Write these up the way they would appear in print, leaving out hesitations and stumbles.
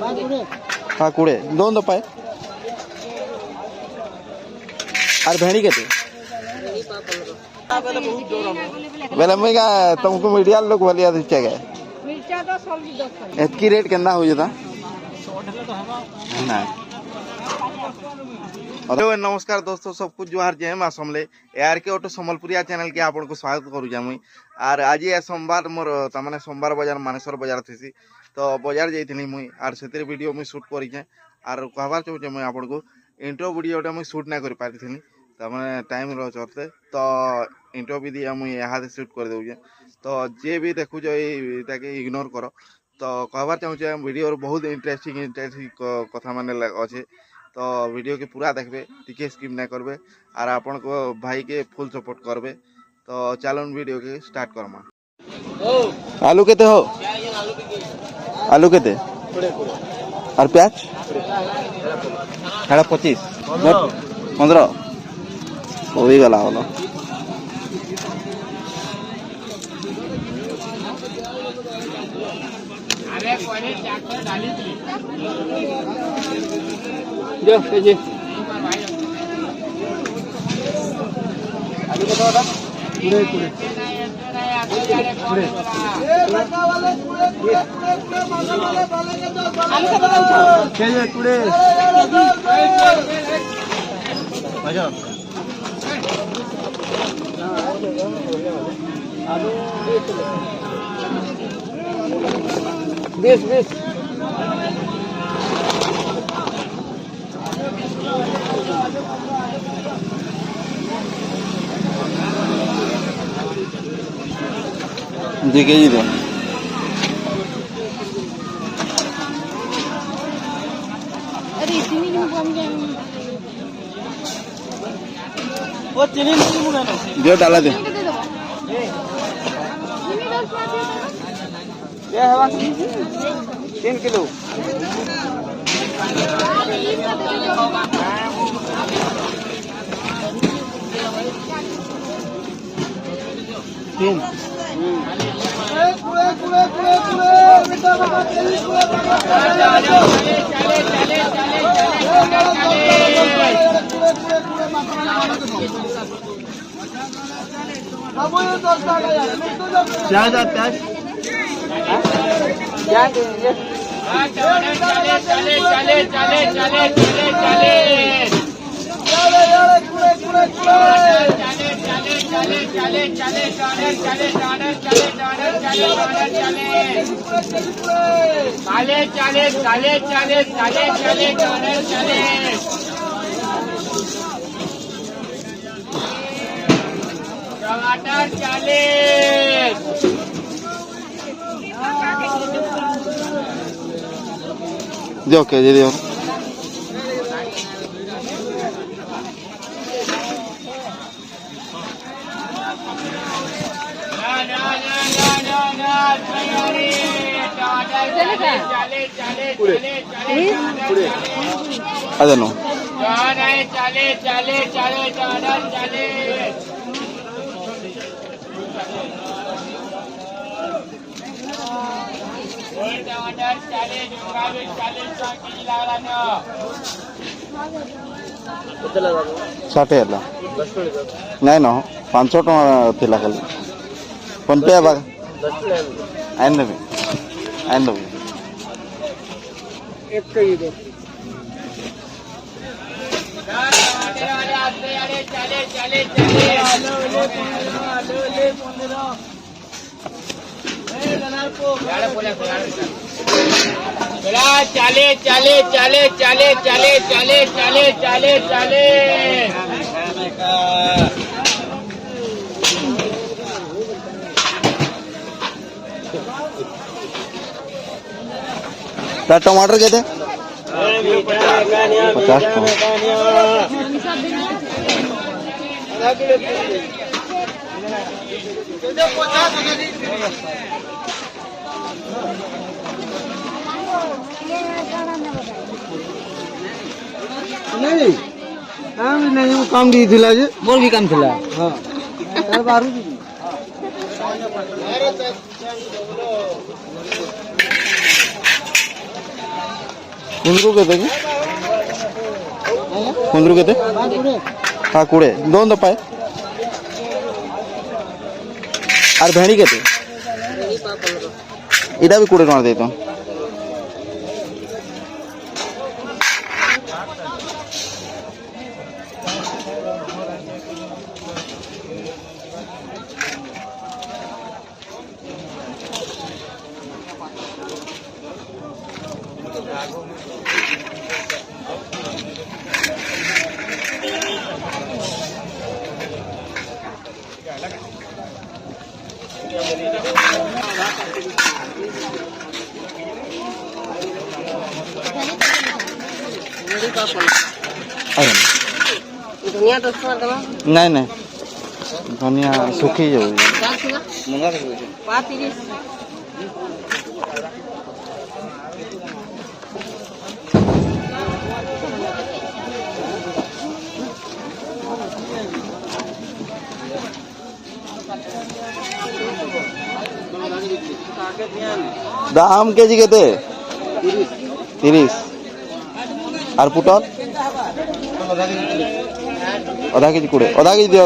हाँ 20 दोन दो पाए और भेड़ी के बेले मैं क्या तुमको मीडिया लोग वाली दिखे गए एतकी रेट केना हो जाता ना। हेलो नमस्कार दोस्तों सबको जुहार जय मां समले यार के ऑटो संबलपुरिया चैनल के आपन को स्वागत करू मुई आर आज ये सोमवार मोर तमाने सोमवार बाजार मानेश्वर बाजार थी तो बाजार जाइए मुई आर से वीडियो मुई शूट करें आर कहबार चाहूँ मुई आपन को इंट्रो वीडियोटा मुई शूट ना कर पारी तमाने टाइम रो चलते तो इंट्रो भी दिया मुई यहाँ शूट कर दूचे तो जे भी देखु ये इग्नोर कर तो कहबार चाहूँ वीडियो बहुत इंटरेस्टिंग कथा माने अच्छे तो वीडियो के पूरा देखबे टिके स्किप ना करबे और आपन को भाई के फुल सपोर्ट करबे तो चलन वीडियो के स्टार्ट करमा। आलू केते हो आलू केते और प्याज हेड़ा 25 15 हो ही गला वाला अरे कोने ट्रैक्टर डाली थी जो जी आलू का दादा पूरे ये लड़का वाले पूरे मंगल वाले डालेंगे तो आलू का दादा उठाओ चलिए पूरे आजा आलू 20 जी के जी दो अरे चीनी क्यों कम जाएंगे वो चीनी नहीं मुंगा जो डाला दे ये हवा 3 किलो प्याज टमाटर 40 जो के जी दियो ಅದನ್ನು ଷାଠିଏ ହେଲା ନାଇଁ ନ 500 ଟଙ୍କା ଥିଲା ଖାଲି ଫୋନ୍ ପେ ହେବା ଆଣିଦେବି चले टमाटर कहते 50 नहीं नहीं वो काम दी थिला जे मोर भी काम थिला हां तार बारू जी कुंदरू केते की कुंदरू केते हाँ 20 दोन पाए और भेड़ी केते इटा भी 20 टका देतो धनिया 10 टका देबो नहीं नहीं धनिया सुखी जाऊ मंगा के 5.30 दाम केजी केते 30 और पुटल आधा केजी 20 आधा केजी दियो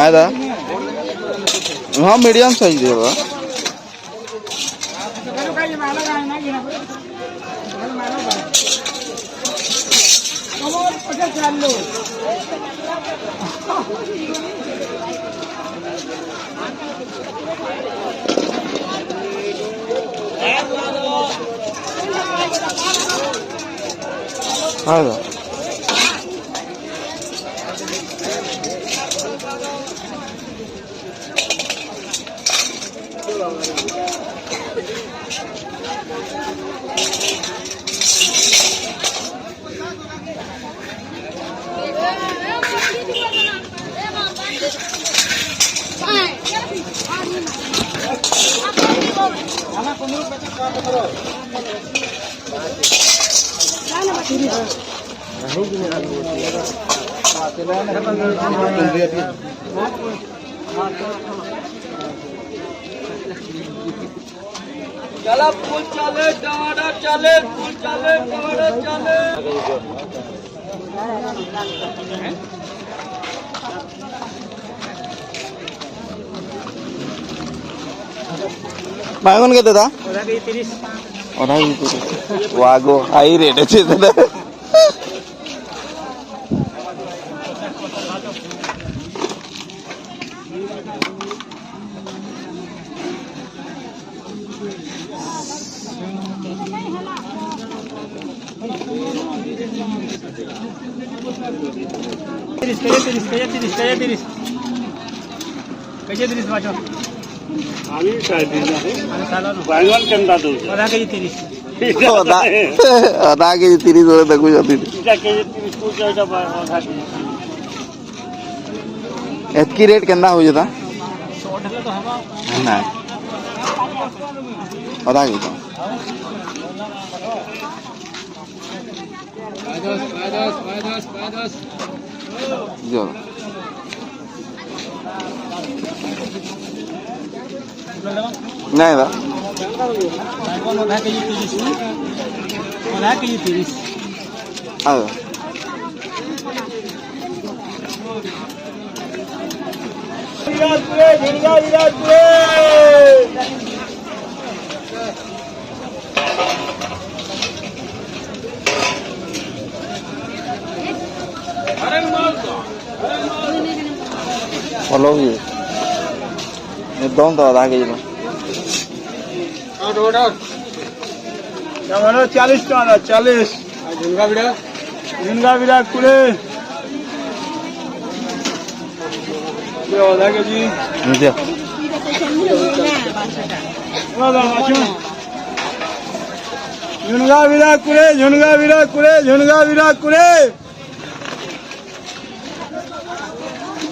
आदा हाँ मीडियम साइज दियो आदा चला फूल चले टमाटर चले फूल चले टमाटर चले बैंगन केते दा आधा केजी 30 आधा केजी 30 वागो हाई रेट আছে দাদা कैसे 30 बाजो आमी साइड बैंगन केंदा दो आधा केजी 30 आधा केजी 30 করে দেখো যদি এটা কেজি 30 को जाइदा आधा केजी এতকি রেট কেন্দা হই যেতা 100 টাকা তো হবা না আধা কেজি जो नहीं दा आधा केजी 30 आधा केजी 30 आधा विराटपुरे झिंगा विराटपुरे follow you एकदम तो आधा केजी लो ऑर्डर टमाटर 40 टका 40 झिंगा विराटपुरे ये आधा केजी दियो झुनगा विराटपुरे झुनगा विराटपुरे झुनगा विराटपुरे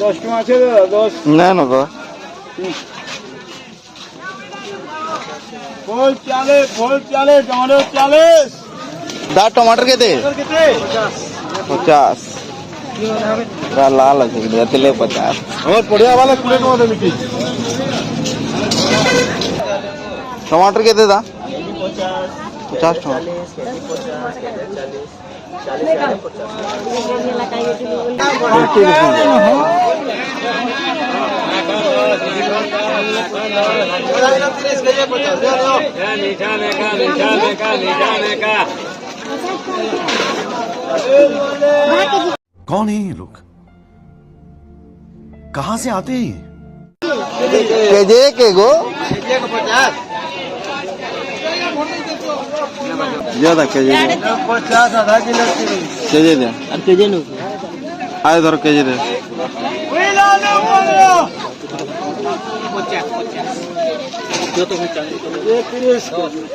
10 टका আছে 10 না না তো फूल 40 टमाटर 40 दा टमाटर केते 50 पूरा लाल अच्छे देते 50 আমার পড়িয়া वाला 20 টাকা দেবি কি टमाटर केते दा 50 टका कौन है ये लोग कहां से आते हैं केजे के गो ज्यादा केजे 50 आधा किलो केजे दे আর কেজি নো आए धर केजे दे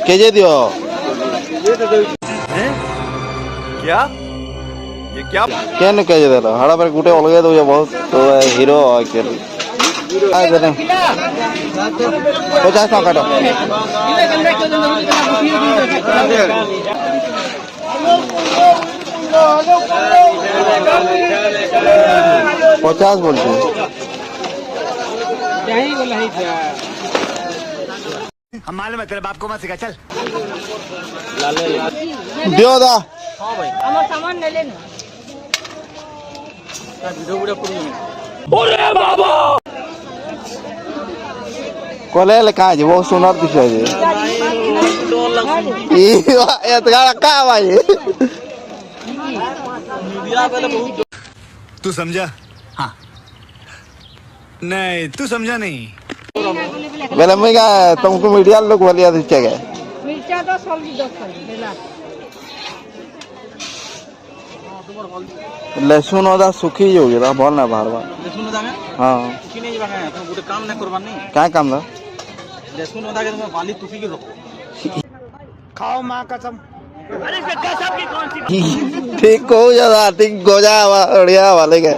केजे दियो क्या ये क्या केन केजे दे हाड़ा पर गुटे अलगे दो बहुत तो हीरो के आए दे 50 टका काटो पचास बोलते हम मालूम है तेरे बाप को मत सिखा चल दियो दा আমার সামান নেলে না कोले ले कहाँ जी वो सुनर दिखे जी ये तो कहाँ भाई तू समझा हाँ नहीं तू समझा नहीं बोले मैं क्या तुमको मीडिया लोग वालिया दिखे गए মির্চা তো সবজি 10 টাকা বেলা लहसुन ओदा सुखी जो गिरा बोल ना बाहर बार लेसुन दागा हाँ कि नहीं बागा तो गुटे काम ना करबार नहीं क्या काम था लेसुन दागा तो बाली तुफी के रखो खाओ माँ कसम ठीक हो जाता ठीक हो जा बढ़िया वाले के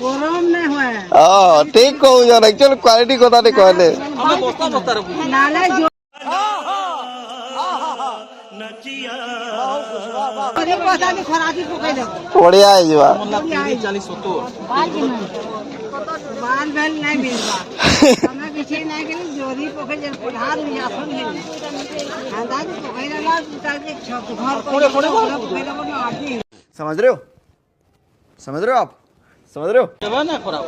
গরম না হয় हाँ ठीक हो जाता एक्चुअली क्वालिटी को था नहीं कहले हमें बस्ता बस्ता रखो নালে अरे पता नहीं खराबी पकाई दो बढ़िया है जी बात मतलब 40 70 बाल बाल नहीं मिलवा हमें पीछे नहीं के जोरी पकाई जब पुधार में आसन है अंदाज पकाई लगा उतार के छत घर कोड़े कोड़े पकाई लगा ना आदमी समझ रहे हो आप समझ रहे हो देवा ना खराब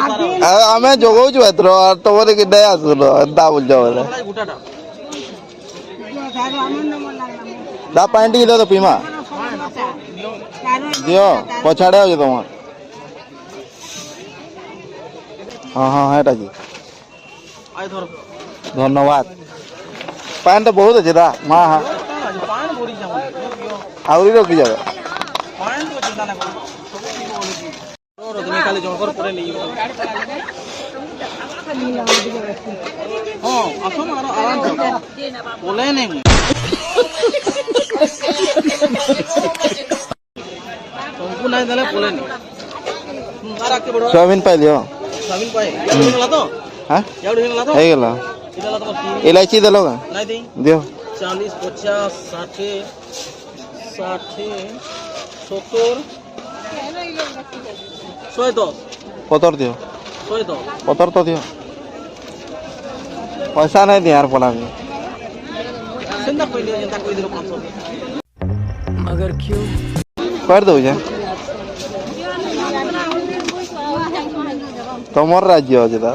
आदमी हमें जोगो जो है तो बोले कि नया सुनो दा बोल जाओ बोले बड़ा गुटाटा जो सारे आनंद मन लगला दा पैंट की दो तो पीमा दियो पछाड़े हो तुम हाँ हाँ है जी आय धर धन्यवाद पैंट तो बहुत अच्छे था माँ हाँ पान बोरी जाऊ आवरी रोकी जाओ पान तो चिंता ना करो और दिन खाली जोकर परे नहीं हां असो ना आराम से बोले नहीं तुमको नहीं दले बोले नहीं मारा के बड़ो सोयाबीन पाई लियो साबिन पाए यावडी तो हाँ यावडी हिला तो है गला इला तो इलायची दलोगा नहीं दी दियो 40 50 60 60 70 110 पतर दियो 110 पतर तो दियो पैसा नहीं दिया यार बोला भी सिंदा कोई ले जनता कोई दिलो 500 मगर क्यों कर दो जा तमर राज्य हो जदा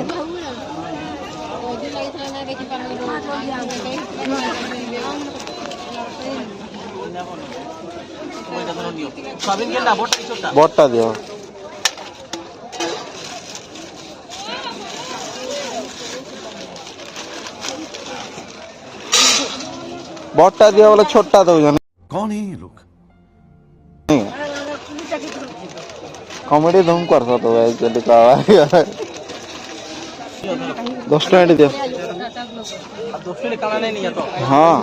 साबिन के ना बोट छोटा बट्टा दियो बट्टा दियो बोले छोटा दो जन कौन है ये लोग कॉमेडी धूम कर सकते हो एक्चुअली का 10 टका दियो अब दोस्तों ने काला नहीं तो हाँ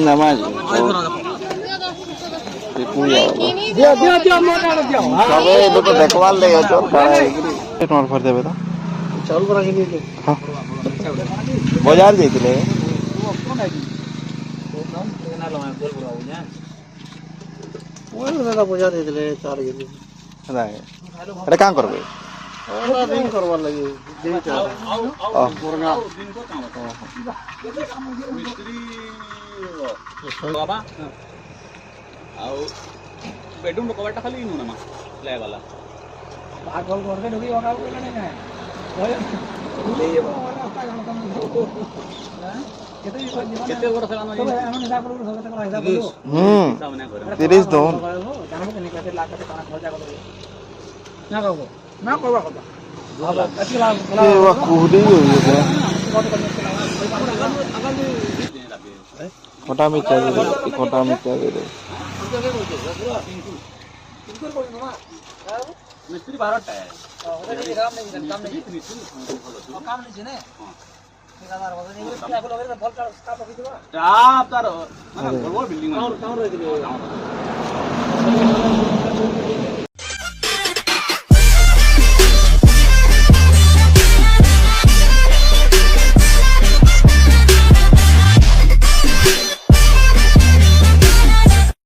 नमाज दियो मोटा दियो सबे लोग तो देखवाल ले चल खड़ा है टमाटर भर देबे तो चावल बना के दियो हाँ बाजार जाइतिले ওই দাদা পয়সা ଦେଇଥିଲେ চার গেলি ହେଲା ଏଟା କାଁ କରିବେ ওরা রিং করবার লাগি দিটা পুরনা बाबा ଆଉ ବେଡରୁମ୍ କବାଟଟା ଖାଲି ନୁନା ମା ଲେ ଗଲା ভাগল করকে ঢুকি ওকাও কইলে না କେତେ ବଡ଼ ଖେଳ ହୁଁ 30 ଦଉନ କୁହୁଡ଼ି ଖଟା ମିଠା ଖଟା ମିଠା ମିସ୍ତ୍ରୀ 12ଟା ଷ୍ଟାଫ୍ ତାର ମାନେ ଭଲ ବିଲ୍ଡିଂ